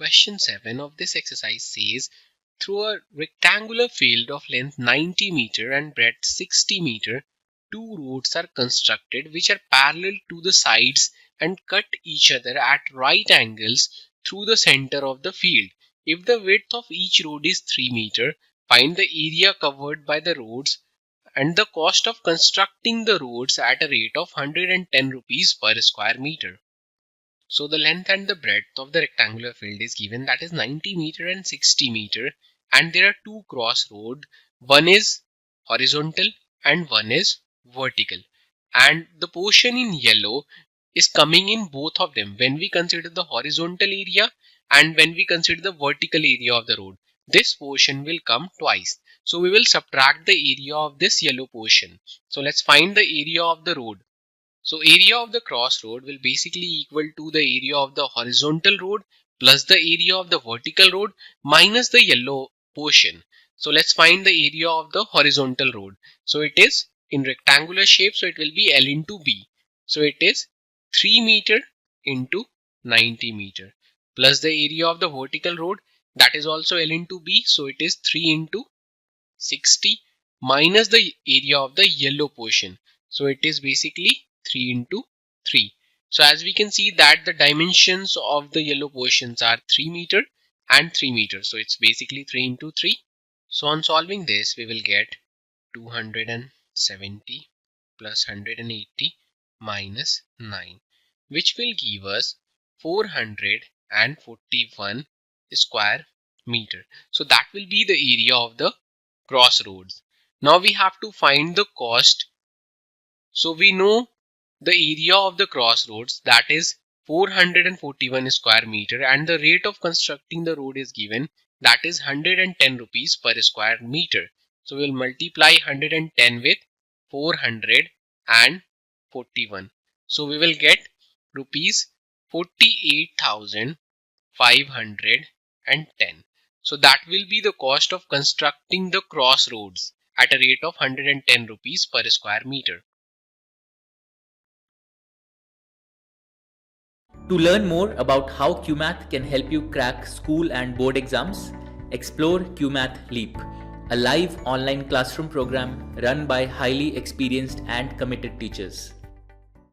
Question 7 of this exercise says, through a rectangular field of length 90 meter and breadth 60 meter, two roads are constructed which are parallel to the sides and cut each other at right angles through the center of the field. If the width of each road is 3 meter, find the area covered by the roads and the cost of constructing the roads at a rate of 110 rupees per square meter. So the length and the breadth of the rectangular field is given, that is 90 meter and 60 meter, and there are two crossroads. One is horizontal and one is vertical, and the portion in yellow is coming in both of them when we consider the horizontal area and when we consider the vertical area of the road. This portion will come twice, so we will subtract the area of this yellow portion. So let's find the area of the road. So area of the crossroad will basically equal to the area of the horizontal road plus the area of the vertical road minus the yellow portion. So let's find the area of the horizontal road. So it is in rectangular shape, so it will be L into B. So it is 3 meter into 90 meter plus the area of the vertical road, that is also L into B. So it is 3 into 60 minus the area of the yellow portion. So it is basically 3 into 3. So as we can see that the dimensions of the yellow portions are 3 meter and 3 meter. So it's basically 3 into 3. So on solving this, we will get 270 plus 180 minus 9, which will give us 441 square meter. So that will be the area of the crossroads. Now we have to find the cost. So we know the area of the crossroads, that is 441 square meter, and the rate of constructing the road is given, that is 110 rupees per square meter. So we will multiply 110 with 441. So we will get rupees 48,510. So that will be the cost of constructing the crossroads at a rate of 110 rupees per square meter. To learn more about how QMath can help you crack school and board exams, explore QMath Leap, a live online classroom program run by highly experienced and committed teachers.